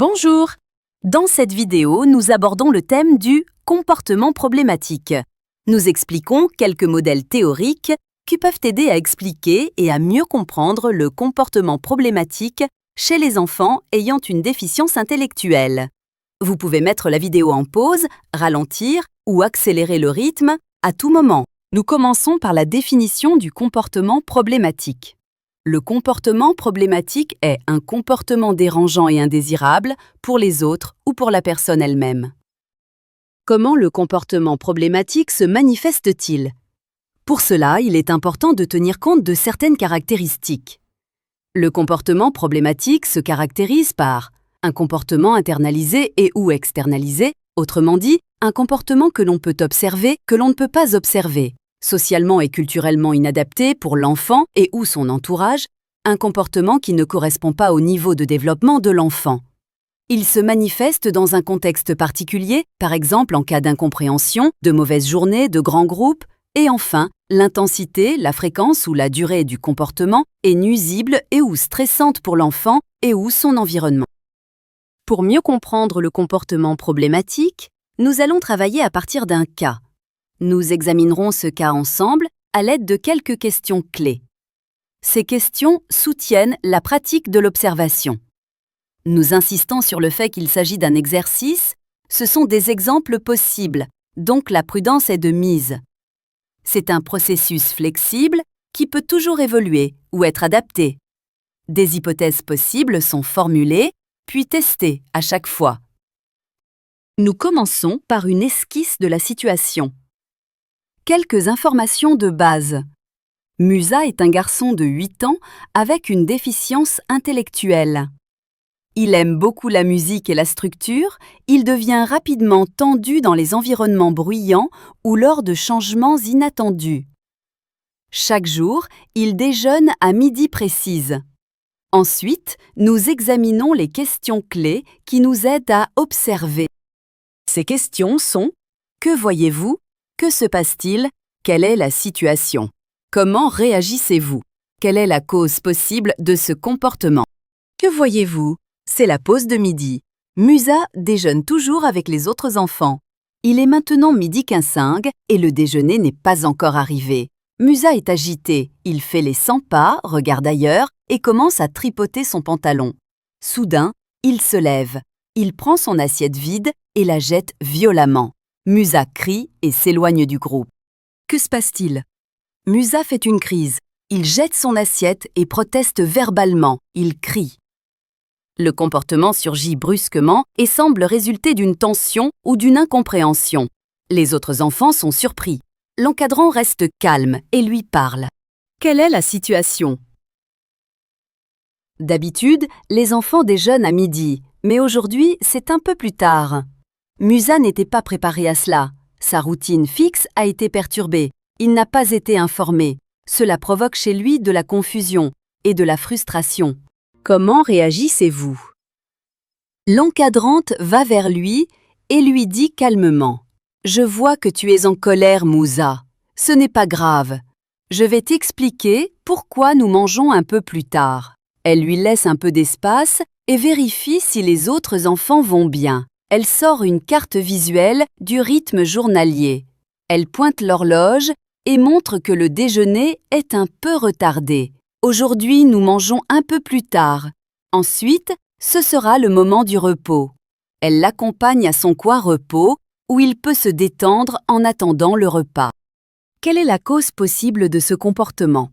Bonjour! Dans cette vidéo, nous abordons le thème du comportement problématique. Nous expliquons quelques modèles théoriques qui peuvent aider à expliquer et à mieux comprendre le comportement problématique chez les enfants ayant une déficience intellectuelle. Vous pouvez mettre la vidéo en pause, ralentir ou accélérer le rythme à tout moment. Nous commençons par la définition du comportement problématique. Le comportement problématique est un comportement dérangeant et indésirable pour les autres ou pour la personne elle-même. Comment le comportement problématique se manifeste-t-il? Pour cela, il est important de tenir compte de certaines caractéristiques. Le comportement problématique se caractérise par un comportement internalisé et ou externalisé, autrement dit, un comportement que l'on peut observer, que l'on ne peut pas observer, socialement et culturellement inadapté pour l'enfant et ou son entourage, un comportement qui ne correspond pas au niveau de développement de l'enfant. Il se manifeste dans un contexte particulier, par exemple en cas d'incompréhension, de mauvaise journée, de grands groupes, et enfin, l'intensité, la fréquence ou la durée du comportement est nuisible et ou stressante pour l'enfant et ou son environnement. Pour mieux comprendre le comportement problématique, nous allons travailler à partir d'un cas. Nous examinerons ce cas ensemble à l'aide de quelques questions clés. Ces questions soutiennent la pratique de l'observation. Nous insistons sur le fait qu'il s'agit d'un exercice, ce sont des exemples possibles, donc la prudence est de mise. C'est un processus flexible qui peut toujours évoluer ou être adapté. Des hypothèses possibles sont formulées, puis testées à chaque fois. Nous commençons par une esquisse de la situation. Quelques informations de base. Musa est un garçon de 8 ans avec une déficience intellectuelle. Il aime beaucoup la musique et la structure, il devient rapidement tendu dans les environnements bruyants ou lors de changements inattendus. Chaque jour, il déjeune à midi précise. Ensuite, nous examinons les questions clés qui nous aident à observer. Ces questions sont « Que voyez-vous ? Que se passe-t-il ? Quelle est la situation ? Comment réagissez-vous ? Quelle est la cause possible de ce comportement ? Que voyez-vous ? C'est la pause de midi. Musa déjeune toujours avec les autres enfants. Il est maintenant 12h15 et le déjeuner n'est pas encore arrivé. Musa est agité, il fait les 100 pas, regarde ailleurs et commence à tripoter son pantalon. Soudain, il se lève. Il prend son assiette vide et la jette violemment. Musa crie et s'éloigne du groupe. Que se passe-t-il? Musa fait une crise. Il jette son assiette et proteste verbalement. Il crie. Le comportement surgit brusquement et semble résulter d'une tension ou d'une incompréhension. Les autres enfants sont surpris. L'encadrant reste calme et lui parle. Quelle est la situation? D'habitude, les enfants déjeunent à midi, mais aujourd'hui, c'est un peu plus tard. Musa n'était pas préparé à cela. Sa routine fixe a été perturbée. Il n'a pas été informé. Cela provoque chez lui de la confusion et de la frustration. Comment réagissez-vous? L'encadrante va vers lui et lui dit calmement « Je vois que tu es en colère, Musa. Ce n'est pas grave. Je vais t'expliquer pourquoi nous mangeons un peu plus tard. » Elle lui laisse un peu d'espace et vérifie si les autres enfants vont bien. Elle sort une carte visuelle du rythme journalier. Elle pointe l'horloge et montre que le déjeuner est un peu retardé. Aujourd'hui, nous mangeons un peu plus tard. Ensuite, ce sera le moment du repos. Elle l'accompagne à son coin repos où il peut se détendre en attendant le repas. Quelle est la cause possible de ce comportement?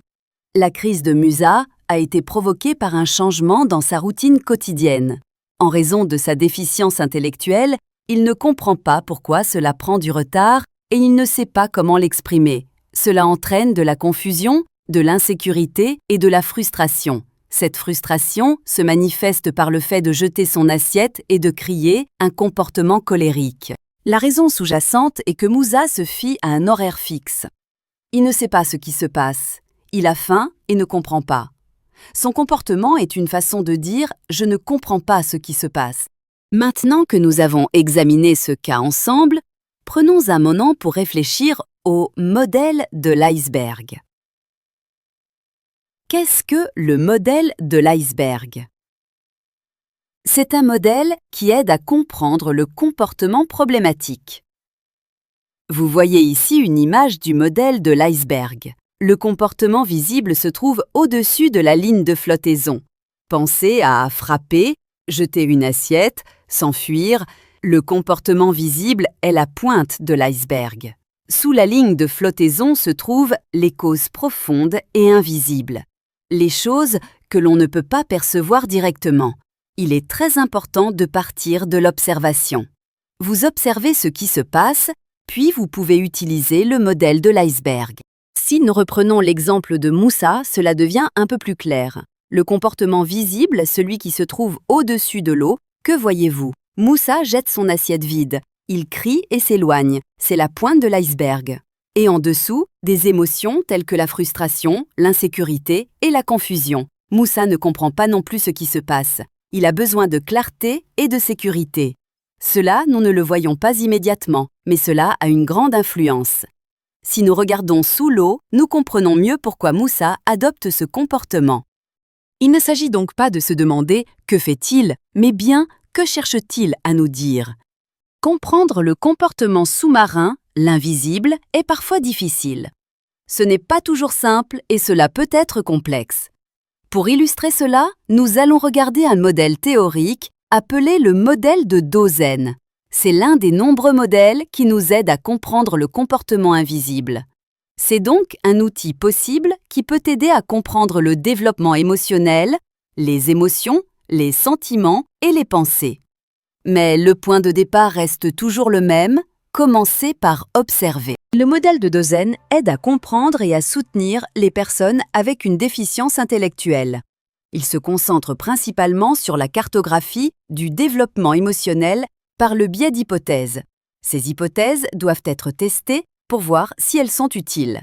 La crise de Musa a été provoquée par un changement dans sa routine quotidienne. En raison de sa déficience intellectuelle, il ne comprend pas pourquoi cela prend du retard et il ne sait pas comment l'exprimer. Cela entraîne de la confusion, de l'insécurité et de la frustration. Cette frustration se manifeste par le fait de jeter son assiette et de crier, un comportement colérique. La raison sous-jacente est que Musa se fie à un horaire fixe. Il ne sait pas ce qui se passe. Il a faim et ne comprend pas. Son comportement est une façon de dire « je ne comprends pas ce qui se passe ». Maintenant que nous avons examiné ce cas ensemble, prenons un moment pour réfléchir au modèle de l'iceberg. Qu'est-ce que le modèle de l'iceberg? C'est un modèle qui aide à comprendre le comportement problématique. Vous voyez ici une image du modèle de l'iceberg. Le comportement visible se trouve au-dessus de la ligne de flottaison. Pensez à frapper, jeter une assiette, s'enfuir. Le comportement visible est la pointe de l'iceberg. Sous la ligne de flottaison se trouvent les causes profondes et invisibles, les choses que l'on ne peut pas percevoir directement. Il est très important de partir de l'observation. Vous observez ce qui se passe, puis vous pouvez utiliser le modèle de l'iceberg. Si nous reprenons l'exemple de Moussa, cela devient un peu plus clair. Le comportement visible, celui qui se trouve au-dessus de l'eau, que voyez-vous? Moussa jette son assiette vide. Il crie et s'éloigne. C'est la pointe de l'iceberg. Et en dessous, des émotions telles que la frustration, l'insécurité et la confusion. Moussa ne comprend pas non plus ce qui se passe. Il a besoin de clarté et de sécurité. Cela, nous ne le voyons pas immédiatement, mais cela a une grande influence. Si nous regardons sous l'eau, nous comprenons mieux pourquoi Moussa adopte ce comportement. Il ne s'agit donc pas de se demander « que fait-il ?», mais bien « que cherche-t-il à nous dire ?» Comprendre le comportement sous-marin, l'invisible, est parfois difficile. Ce n'est pas toujours simple et cela peut être complexe. Pour illustrer cela, nous allons regarder un modèle théorique appelé le modèle de Dozen. C'est l'un des nombreux modèles qui nous aident à comprendre le comportement invisible. C'est donc un outil possible qui peut aider à comprendre le développement émotionnel, les émotions, les sentiments et les pensées. Mais le point de départ reste toujours le même, commencer par observer. Le modèle de Dozen aide à comprendre et à soutenir les personnes avec une déficience intellectuelle. Il se concentre principalement sur la cartographie du développement émotionnel par le biais d'hypothèses. Ces hypothèses doivent être testées pour voir si elles sont utiles.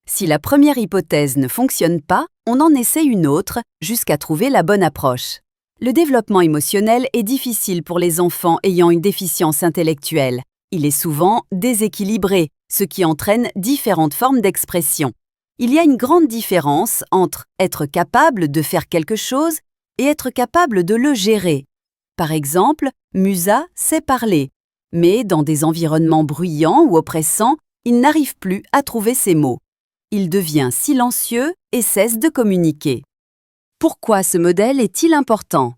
Si la première hypothèse ne fonctionne pas, on en essaie une autre jusqu'à trouver la bonne approche. Le développement émotionnel est difficile pour les enfants ayant une déficience intellectuelle. Il est souvent déséquilibré, ce qui entraîne différentes formes d'expression. Il y a une grande différence entre être capable de faire quelque chose et être capable de le gérer. Par exemple, Musa sait parler, mais dans des environnements bruyants ou oppressants, il n'arrive plus à trouver ses mots. Il devient silencieux et cesse de communiquer. Pourquoi ce modèle est-il important?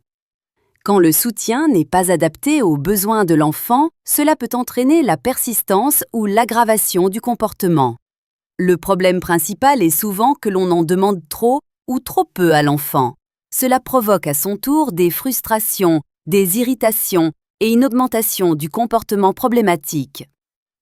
Quand le soutien n'est pas adapté aux besoins de l'enfant, cela peut entraîner la persistance ou l'aggravation du comportement. Le problème principal est souvent que l'on en demande trop ou trop peu à l'enfant. Cela provoque à son tour des frustrations, des irritations et une augmentation du comportement problématique.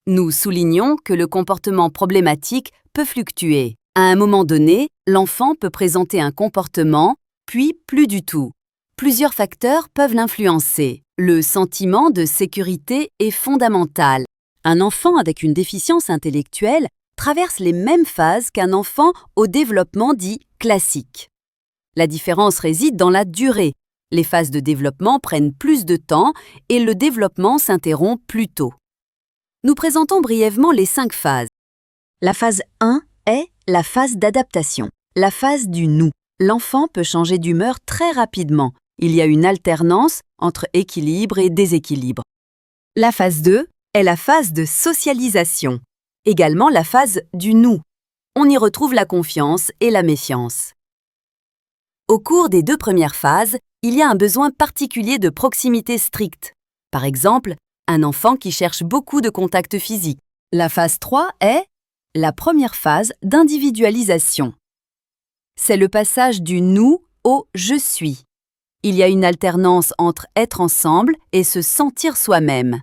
Nous soulignons que le comportement problématique peut fluctuer. À un moment donné, l'enfant peut présenter un comportement, puis plus du tout. Plusieurs facteurs peuvent l'influencer. Le sentiment de sécurité est fondamental. Un enfant avec une déficience intellectuelle traverse les mêmes phases qu'un enfant au développement dit classique. La différence réside dans la durée. Les phases de développement prennent plus de temps et le développement s'interrompt plus tôt. Nous présentons brièvement les 5 phases. La phase 1 est la phase d'adaptation, la phase du nous. L'enfant peut changer d'humeur très rapidement. Il y a une alternance entre équilibre et déséquilibre. La phase 2 est la phase de socialisation, également la phase du nous. On y retrouve la confiance et la méfiance. Au cours des 2 premières phases, il y a un besoin particulier de proximité stricte. Par exemple, un enfant qui cherche beaucoup de contact physique. La phase 3 est la première phase d'individualisation. C'est le passage du « nous » au « je suis ». Il y a une alternance entre être ensemble et se sentir soi-même.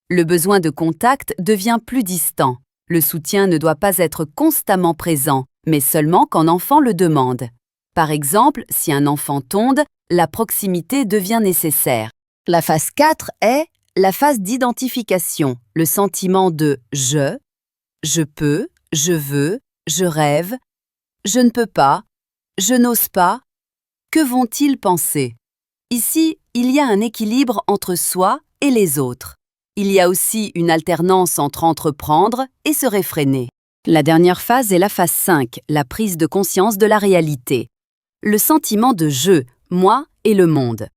Le besoin de contact devient plus distant. Le soutien ne doit pas être constamment présent, mais seulement quand l'enfant le demande. Par exemple, si un enfant tonde, la proximité devient nécessaire. La phase 4 est la phase d'identification, le sentiment de « je peux, je veux, je rêve, je ne peux pas, je n'ose pas, que vont-ils penser ?» Ici, il y a un équilibre entre soi et les autres. Il y a aussi une alternance entre entreprendre et se réfréner. La dernière phase est la phase 5, la prise de conscience de la réalité. Le sentiment de « je », moi et le monde.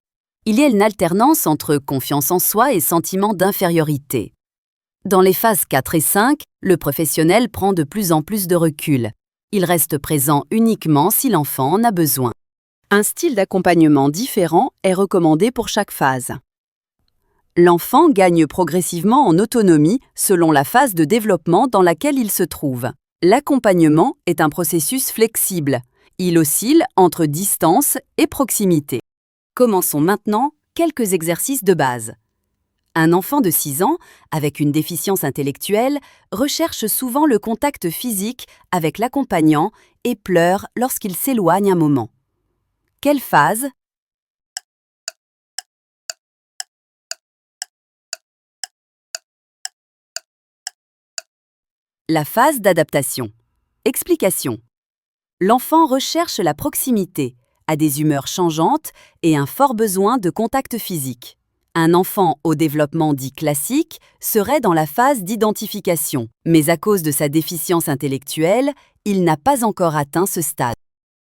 Il y a une alternance entre confiance en soi et sentiment d'infériorité. Dans les phases 4 et 5, le professionnel prend de plus en plus de recul. Il reste présent uniquement si l'enfant en a besoin. Un style d'accompagnement différent est recommandé pour chaque phase. L'enfant gagne progressivement en autonomie selon la phase de développement dans laquelle il se trouve. L'accompagnement est un processus flexible. Il oscille entre distance et proximité. Commençons maintenant quelques exercices de base. Un enfant de 6 ans, avec une déficience intellectuelle, recherche souvent le contact physique avec l'accompagnant et pleure lorsqu'il s'éloigne un moment. Quelle phase? La phase d'adaptation. Explication. L'enfant recherche la proximité, a des humeurs changeantes et un fort besoin de contact physique. Un enfant au développement dit classique serait dans la phase d'identification, mais à cause de sa déficience intellectuelle, il n'a pas encore atteint ce stade.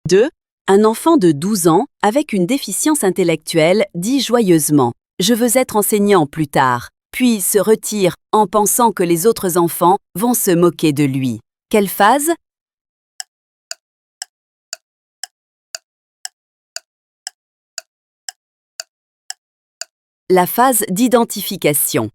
2. Un enfant de 12 ans avec une déficience intellectuelle dit joyeusement « Je veux être enseignant plus tard », puis se retire en pensant que les autres enfants vont se moquer de lui. Quelle phase? La phase d'identification.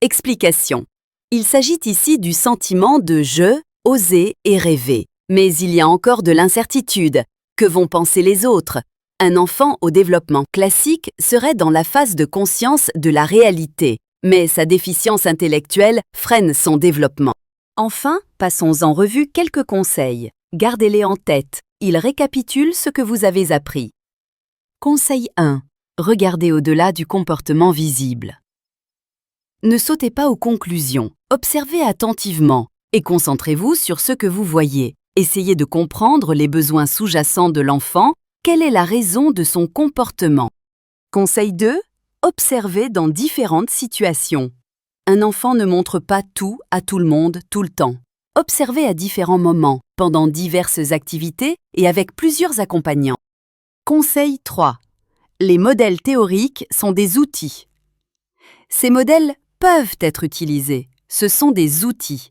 Explication. Il s'agit ici du sentiment de « je », « oser » et « rêver ». Mais il y a encore de l'incertitude. Que vont penser les autres? Un enfant au développement classique serait dans la phase de conscience de la réalité, mais sa déficience intellectuelle freine son développement. Enfin, passons en revue quelques conseils. Gardez-les en tête. Ils récapitulent ce que vous avez appris. Conseil 1. Regardez au-delà du comportement visible. Ne sautez pas aux conclusions. Observez attentivement et concentrez-vous sur ce que vous voyez. Essayez de comprendre les besoins sous-jacents de l'enfant. Quelle est la raison de son comportement? Conseil 2. Observez dans différentes situations. Un enfant ne montre pas tout à tout le monde tout le temps. Observez à différents moments, pendant diverses activités et avec plusieurs accompagnants. Conseil 3. Les modèles théoriques sont des outils. Ces modèles peuvent être utilisés. Ce sont des outils.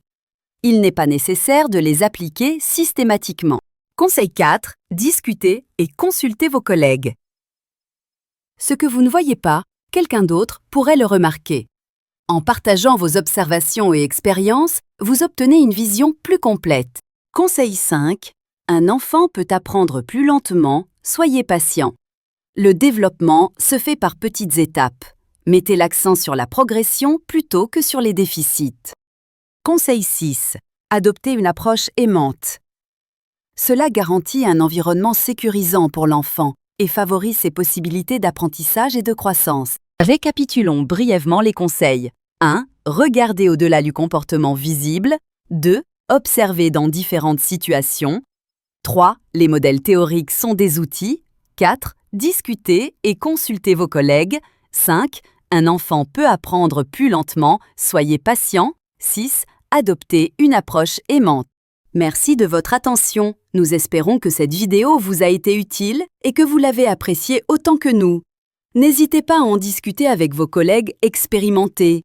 Il n'est pas nécessaire de les appliquer systématiquement. Conseil 4. Discutez et consultez vos collègues. Ce que vous ne voyez pas, quelqu'un d'autre pourrait le remarquer. En partageant vos observations et expériences, vous obtenez une vision plus complète. Conseil 5. Un enfant peut apprendre plus lentement, soyez patient. Le développement se fait par petites étapes. Mettez l'accent sur la progression plutôt que sur les déficits. Conseil 6. Adoptez une approche aimante. Cela garantit un environnement sécurisant pour l'enfant et favorise ses possibilités d'apprentissage et de croissance. Récapitulons brièvement les conseils. 1. Regardez au-delà du comportement visible. 2. Observez dans différentes situations. 3. Les modèles théoriques sont des outils. 4. Discutez et consultez vos collègues. 5. Un enfant peut apprendre plus lentement, soyez patient. 6. Adoptez une approche aimante. Merci de votre attention. Nous espérons que cette vidéo vous a été utile et que vous l'avez appréciée autant que nous. N'hésitez pas à en discuter avec vos collègues expérimentés